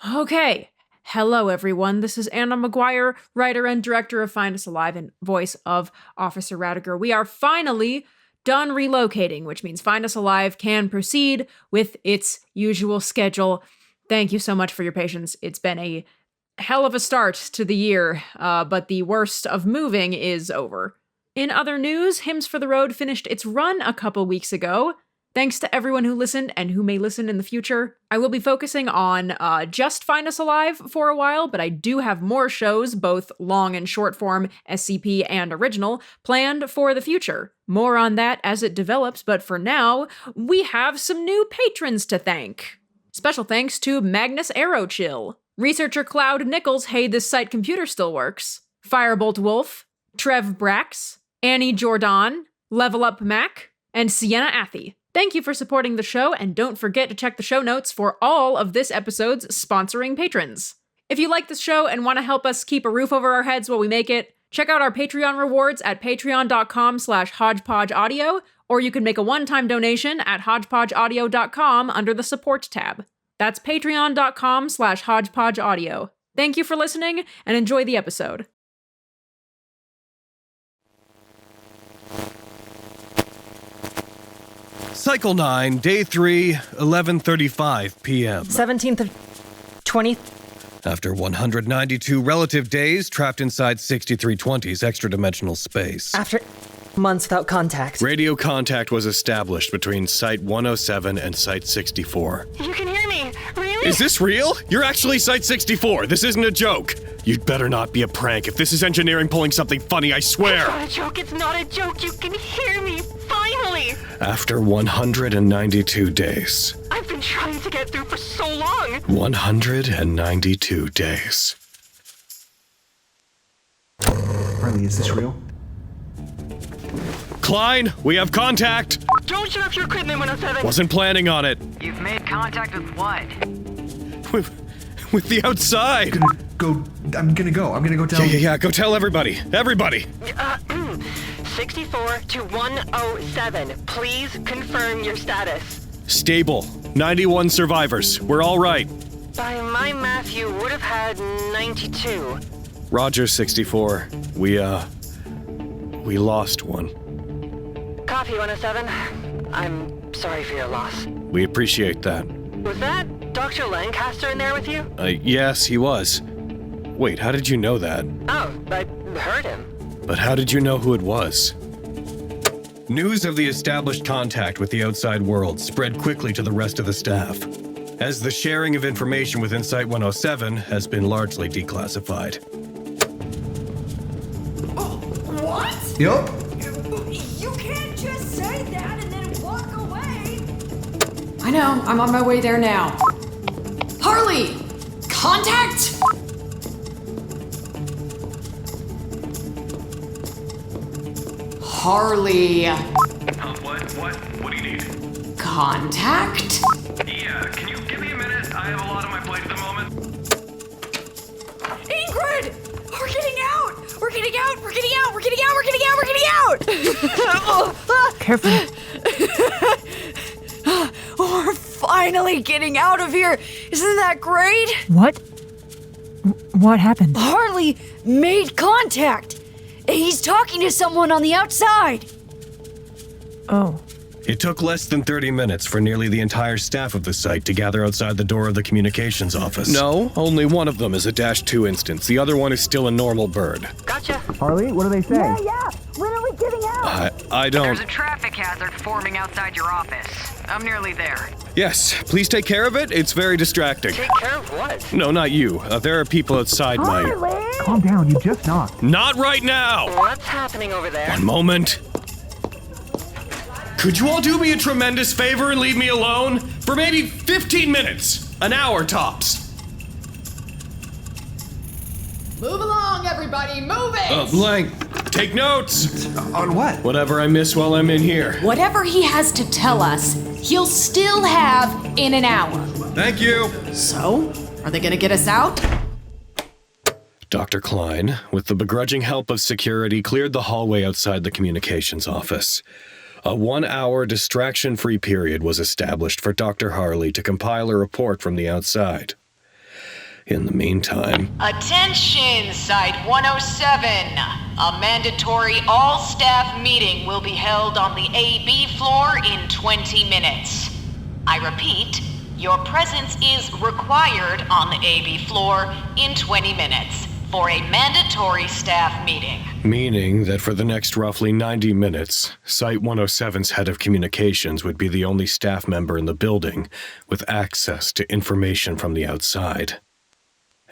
Okay. Hello, everyone. This is Anna Maguire, writer and director of Find Us Alive and voice of Officer Raddagher. We are finally done relocating, which means Find Us Alive can proceed with its usual schedule. Thank you so much for your patience. It's been a hell of a start to the year, but the worst of moving is over. In other news, Hymns for the Road finished its run a couple weeks ago. Thanks to everyone who listened and who may listen in the future. I will be focusing on just Find Us Alive for a while, but I do have more shows, both long and short form, SCP and original, planned for the future. More on that as it develops, but for now, we have some new patrons to thank. Special thanks to Magnus Aerochill, Researcher Cloud Nichols, hey, this site computer still works, Firebolt Wolf, Trev Brax, Annie Jordan, Level Up Mac, and Sienna Athy. Thank you for supporting the show, and don't forget to check the show notes for all of this episode's sponsoring patrons. If you like this show and want to help us keep a roof over our heads while we make it, check out our Patreon rewards at patreon.com/hodgepodgeaudio, or you can make a one-time donation at hodgepodgeaudio.com under the support tab. That's patreon.com/hodgepodgeaudio. Thank you for listening, and enjoy the episode. Cycle 9, Day 3, 11:35 p.m. 17th of 20th. After 192 relative days trapped inside 6320's extra-dimensional space. After months without contact. Radio contact was established between Site 107 and Site 64. You can hear me, really? Is this real? You're actually Site 64. This isn't a joke. You'd better not be a prank. If this is engineering pulling something funny, I swear. It's not a joke. You can hear me, finally. After 192 days. I've been trying to get through for so long. 192 days. Harley, is this real? Klein, we have contact! Don't shut off your equipment, 107. Wasn't planning on it. You've made contact with what? With the outside. I'm gonna go tell... Yeah, go tell everybody. Everybody! 64 to 107. Please confirm your status. Stable. 91 survivors. We're all right. By my math, you would have had 92. Roger, 64. We lost one. Copy, 107. I'm sorry for your loss. We appreciate that. Was that Dr. Lancaster in there with you? Yes, he was. Wait, how did you know that? Oh, I heard him. But how did you know who it was? News of the established contact with the outside world spread quickly to the rest of the staff, as the sharing of information within Site 107 has been largely declassified. Oh, what? Yup. You can't just say that and then walk away. I know, I'm on my way there now. Harley! Contact? Harley. What do you need? Contact? Yeah, can you give me a minute? I have a lot on my plate at the moment. Ingrid! We're getting out! We're getting out! We're getting out! We're getting out! We're getting out! We're getting out! Careful. We're finally getting out of here! Isn't that great? What happened? Harley made contact! He's talking to someone on the outside! Oh. It took less than 30 minutes for nearly the entire staff of the site to gather outside the door of the communications office. No, only one of them is a -2 instance. The other one is still a normal bird. Gotcha. Harley, what do they say? Yeah! When are we getting out? I don't... There's a traffic hazard forming outside your office. I'm nearly there. Yes, please take care of it. It's very distracting. Take care of what? No, not you. There are people outside my... Calm down, you just knocked. Not right now! What's happening over there? One moment. Could you all do me a tremendous favor and leave me alone? For maybe 15 minutes. An hour tops. Move along, everybody, move it! Blank. Take notes. On what? Whatever I miss while I'm in here. Whatever he has to tell us, he'll still have in an hour. Thank you. So, are they gonna get us out? Dr. Klein, with the begrudging help of security, cleared the hallway outside the communications office. A 1-hour distraction-free period was established for Dr. Harley to compile a report from the outside. In the meantime... Attention, Site 107. A mandatory all-staff meeting will be held on the AB floor in 20 minutes. I repeat, your presence is required on the AB floor in 20 minutes for a mandatory staff meeting. Meaning that for the next roughly 90 minutes, Site 107's head of communications would be the only staff member in the building with access to information from the outside.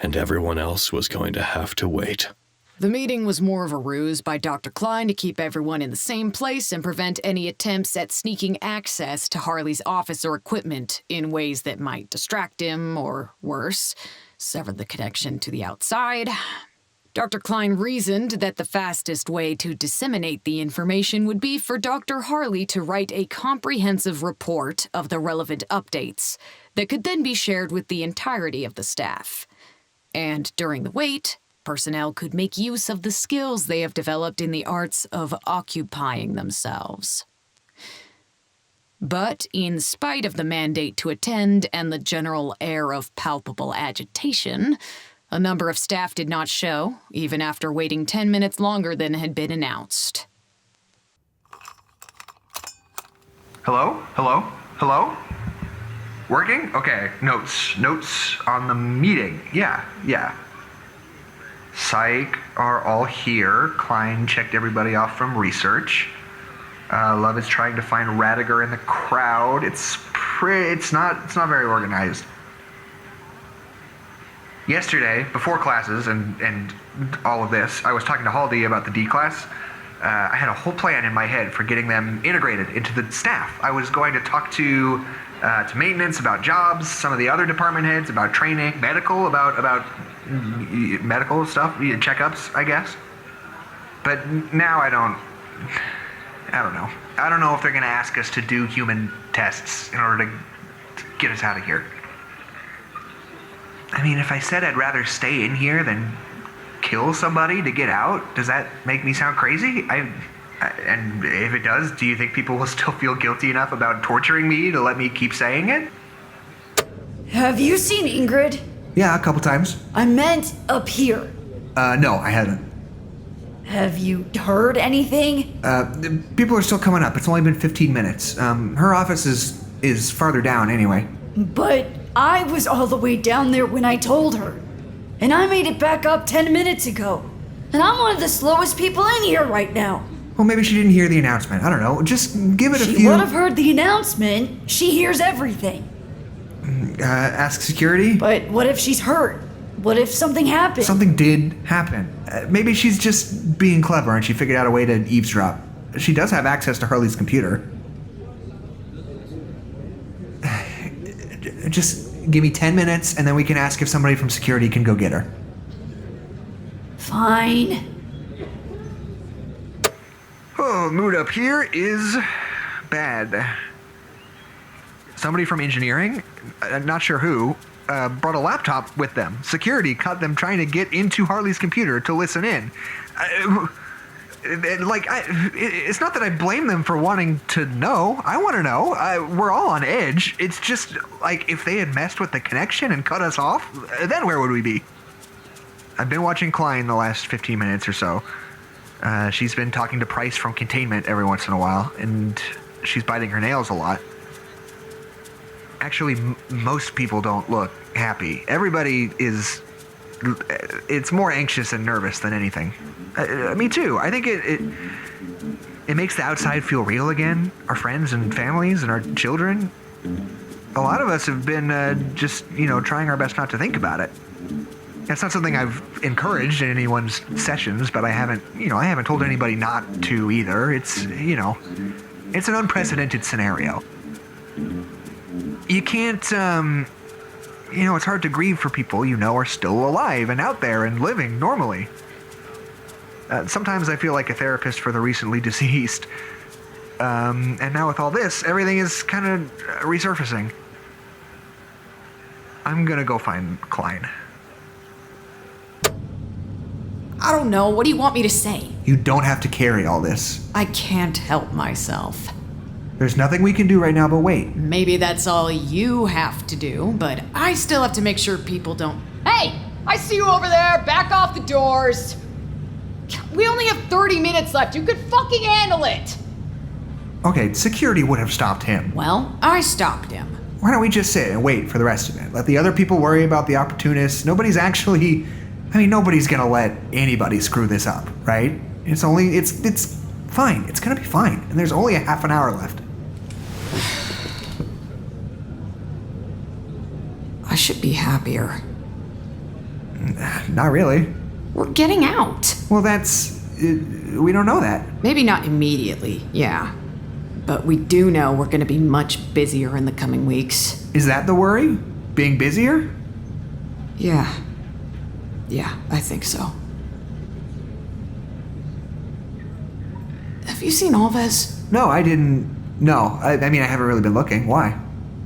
And everyone else was going to have to wait. The meeting was more of a ruse by Dr. Klein to keep everyone in the same place and prevent any attempts at sneaking access to Harley's office or equipment in ways that might distract him, or worse, sever the connection to the outside. Dr. Klein reasoned that the fastest way to disseminate the information would be for Dr. Harley to write a comprehensive report of the relevant updates that could then be shared with the entirety of the staff. And during the wait, personnel could make use of the skills they have developed in the arts of occupying themselves. But in spite of the mandate to attend and the general air of palpable agitation, a number of staff did not show, even after waiting 10 minutes longer than had been announced. Hello? Hello? Hello? Working? Okay. Notes on the meeting. Yeah. Psych are all here. Klein checked everybody off from research. Love is trying to find Raddagher in the crowd. It's not very organized. Yesterday, before classes and all of this, I was talking to Harley about the D class. I had a whole plan in my head for getting them integrated into the staff. I was going to talk to maintenance about jobs, some of the other department heads about training, medical about medical stuff, checkups, I guess. But now I don't know. I don't know if they're going to ask us to do human tests in order to get us out of here. I mean, if I said I'd rather stay in here than kill somebody to get out, does that make me sound crazy? And if it does, do you think people will still feel guilty enough about torturing me to let me keep saying it? Have you seen Ingrid? Yeah, a couple times. I meant up here. No, I haven't. Have you heard anything? People are still coming up. It's only been 15 minutes. Her office is farther down anyway. But I was all the way down there when I told her. And I made it back up 10 minutes ago. And I'm one of the slowest people in here right now. Well, maybe she didn't hear the announcement. I don't know. Just give it a few... She would have heard the announcement. She hears everything. Ask security? But what if she's hurt? What if something happened? Something did happen. Maybe she's just being clever and she figured out a way to eavesdrop. She does have access to Harley's computer. Just give me 10 minutes and then we can ask if somebody from security can go get her. Fine. Oh, mood up here is bad. Somebody from engineering, not sure who, brought a laptop with them. Security caught them trying to get into Harley's computer to listen in. It's not that I blame them for wanting to know. I want to know. We're all on edge. It's just, like, if they had messed with the connection and cut us off, then where would we be? I've been watching Klein the last 15 minutes or so. She's been talking to Price from Containment every once in a while, and she's biting her nails a lot. Actually, most people don't look happy. Everybody is... It's more anxious and nervous than anything. Me too. I think it makes the outside feel real again. Our friends and families and our children. A lot of us have been just, trying our best not to think about it. That's not something I've encouraged in anyone's sessions, but I haven't told anybody not to either. It's an unprecedented scenario. You can't, it's hard to grieve for people are still alive and out there and living normally. Sometimes I feel like a therapist for the recently deceased. And now with all this, everything is kind of resurfacing. I'm gonna go find Klein. I don't know. What do you want me to say? You don't have to carry all this. I can't help myself. There's nothing we can do right now but wait. Maybe that's all you have to do, but I still have to make sure people don't... Hey! Hey! I see you over there. Back off the doors. We only have 30 minutes left. You could fucking handle it. Okay, security would have stopped him. Well, I stopped him. Why don't we just sit and wait for the rest of it? Let the other people worry about the opportunists. Nobody's gonna let anybody screw this up, right? It's fine. It's gonna be fine. And there's only a half an hour left. I should be happier. Not really. We're getting out. Well, we don't know that. Maybe not immediately, yeah. But we do know we're gonna be much busier in the coming weeks. Is that the worry? Being busier? Yeah. Yeah, I think so. Have you seen Alves? No, I didn't. No, I haven't really been looking. Why?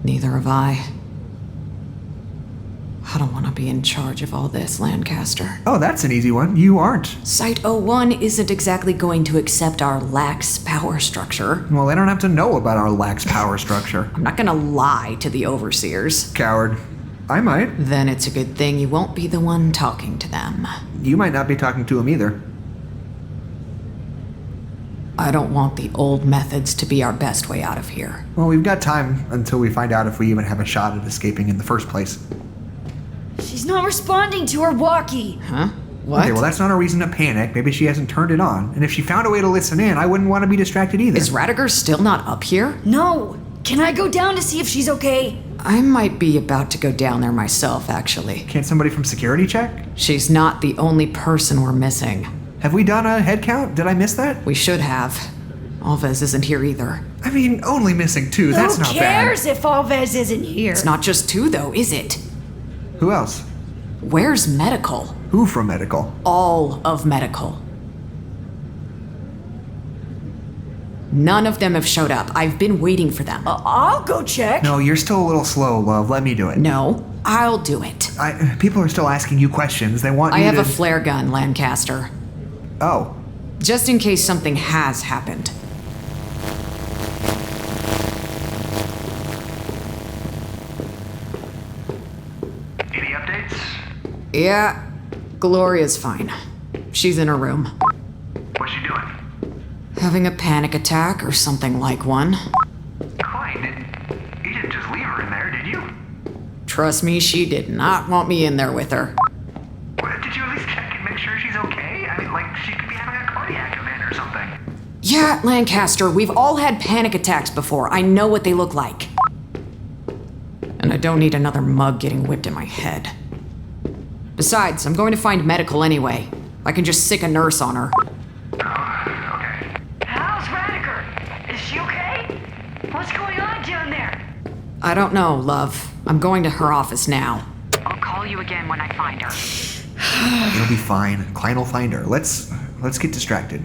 Neither have I. I don't want to be in charge of all this, Lancaster. Oh, that's an easy one. You aren't. Site 01 isn't exactly going to accept our lax power structure. Well, they don't have to know about our lax power structure. I'm not gonna lie to the overseers. Coward. I might. Then it's a good thing you won't be the one talking to them. You might not be talking to them either. I don't want the old methods to be our best way out of here. Well, we've got time until we find out if we even have a shot at escaping in the first place. She's not responding to her walkie. Huh? What? Okay, well, that's not a reason to panic. Maybe she hasn't turned it on. And if she found a way to listen in, I wouldn't want to be distracted either. Is Raddagher still not up here? No. Can I go down to see if she's okay? I might be about to go down there myself, actually. Can't somebody from security check? She's not the only person we're missing. Have we done a head count? Did I miss that? We should have. Alves isn't here either. Only missing 2. That's not bad. Who cares if Alves isn't here? It's not just 2, though, is it? Who else? Where's medical? Who from medical? All of medical. None of them have showed up. I've been waiting for them. I'll go check. No, you're still a little slow, love. Let me do it. No, I'll do it. People are still asking you questions. They want I you have to... a flare gun, Lancaster. Oh. Just in case something has happened. Any updates? Yeah, Gloria's fine. She's in her room. What's she doing? Having a panic attack or something like one. Klein, you didn't just leave her in there, did you? Trust me, she did not want me in there with her. Did you at least check and make sure she's okay? She could be having a cardiac event or something. Yeah, Lancaster, we've all had panic attacks before. I know what they look like. And I don't need another mug getting whipped in my head. Besides, I'm going to find medical anyway. I can just sick a nurse on her. Oh, okay. How's Raddagher? Is she okay? What's going on down there? I don't know, love. I'm going to her office now. I'll call you again when I find her. It'll be fine. Klein will find her. Let's get distracted.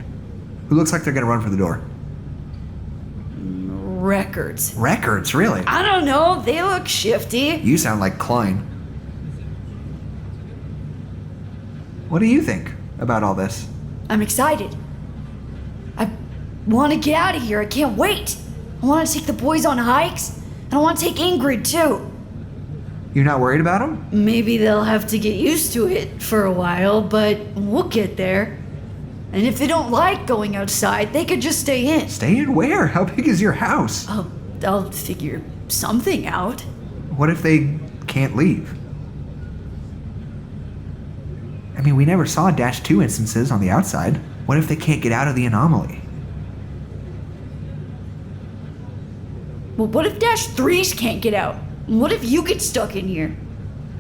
Who looks like they're gonna run for the door? Records. Records, really? I don't know. They look shifty. You sound like Klein. What do you think about all this? I'm excited. I want to get out of here. I can't wait. I want to take the boys on hikes, and I want to take Ingrid too. You're not worried about them? Maybe they'll have to get used to it for a while, but we'll get there. And if they don't like going outside, they could just stay in. Stay in where? How big is your house? I'll figure something out. What if they can't leave? We never saw -2 instances on the outside. What if they can't get out of the anomaly? Well, what if -3s can't get out? What if you get stuck in here?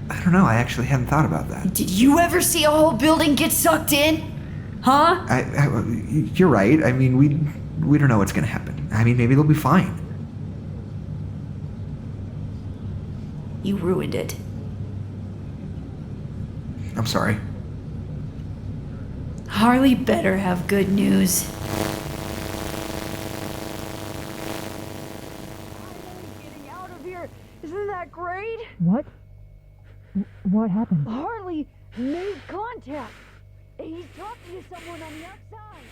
I don't know. I actually hadn't thought about that. Did you ever see a whole building get sucked in? Huh? You're right. We don't know what's gonna happen. Maybe they'll be fine. You ruined it. I'm sorry. Harley better have good news. Getting out of here. Isn't that great? What happened? Harley made contact. He's talking to someone on the outside.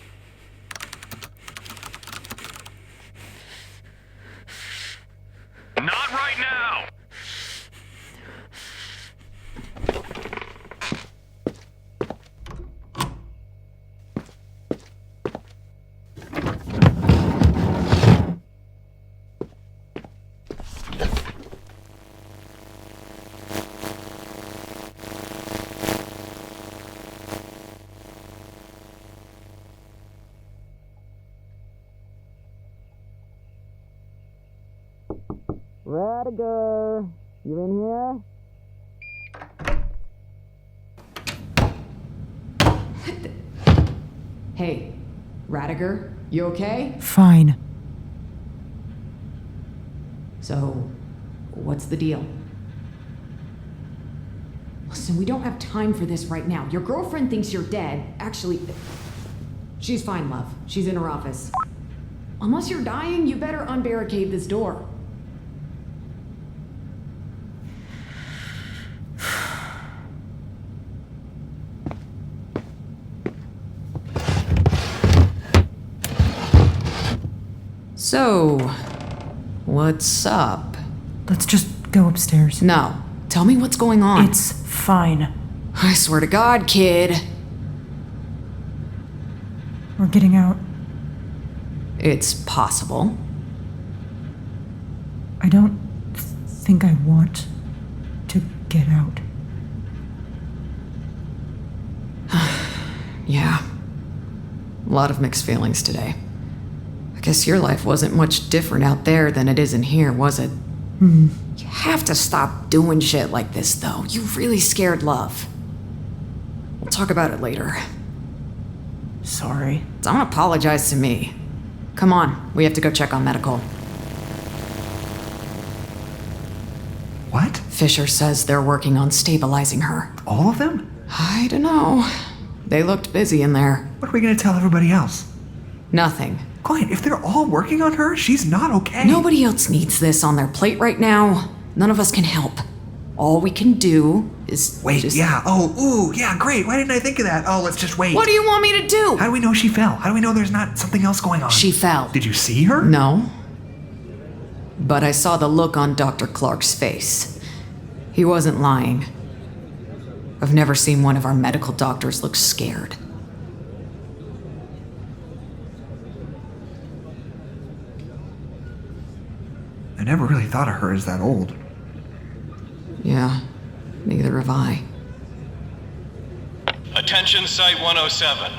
Not right now! Raddagher, you in here? Hey, Raddagher, you okay? Fine. So, what's the deal? Listen, we don't have time for this right now. Your girlfriend thinks you're dead. Actually, she's fine, love. She's in her office. Unless you're dying, you better unbarricade this door. So, what's up? Let's just go upstairs. No. Tell me what's going on. It's fine. I swear to God, kid. We're getting out. It's possible. I don't think I want to get out. Yeah. A lot of mixed feelings today. I guess your life wasn't much different out there than it is in here, was it? Hmm. You have to stop doing shit like this, though. You really scared love. We'll talk about it later. Sorry. Don't apologize to me. Come on, we have to go check on medical. What? Fisher says they're working on stabilizing her. All of them? I don't know. They looked busy in there. What are we gonna tell everybody else? Nothing. Klein, if they're all working on her, she's not okay. Nobody else needs this on their plate right now. None of us can help. All we can do is Wait, just... yeah. Oh, ooh, yeah, great. Why didn't I think of that? Oh, let's just wait. What do you want me to do? How do we know she fell? How do we know there's not something else going on? She fell. Did you see her? No. But I saw the look on Dr. Clark's face. He wasn't lying. I've never seen one of our medical doctors look scared. I never really thought of her as that old. Yeah, neither have I. Attention Site 107.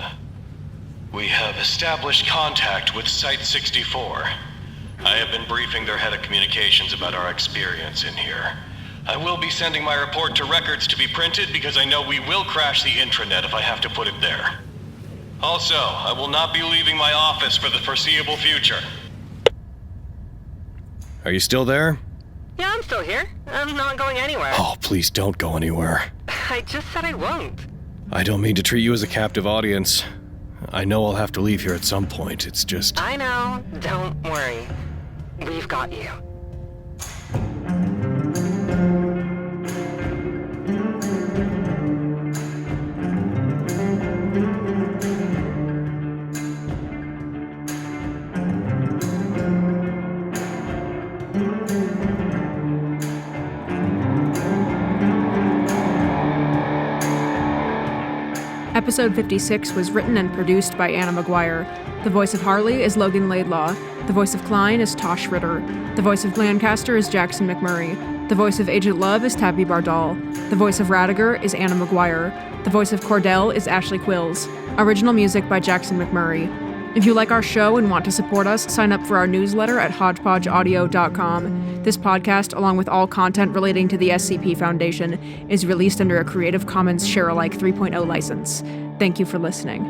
We have established contact with Site 64. I have been briefing their head of communications about our experience in here. I will be sending my report to records to be printed because I know we will crash the intranet if I have to put it there. Also, I will not be leaving my office for the foreseeable future. Are you still there? Yeah, I'm still here. I'm not going anywhere. Oh, please don't go anywhere. I just said I won't. I don't mean to treat you as a captive audience. I know I'll have to leave here at some point, it's just... I know. Don't worry. We've got you. Episode 56 was written and produced by Anna Maguire. The voice of Harley is Logan Laidlaw. The voice of Klein is Taschia Ritter. The voice of Lancaster is Jackson McMurray. The voice of Agent Love is Tabi Bardall. The voice of Raddagher is Anna Maguire. The voice of Cordell is Ashley Quills. Original music by Jackson McMurray. If you like our show and want to support us, sign up for our newsletter at hodgepodgeaudio.com. This podcast, along with all content relating to the SCP Foundation, is released under a Creative Commons Share-alike 3.0 license. Thank you for listening.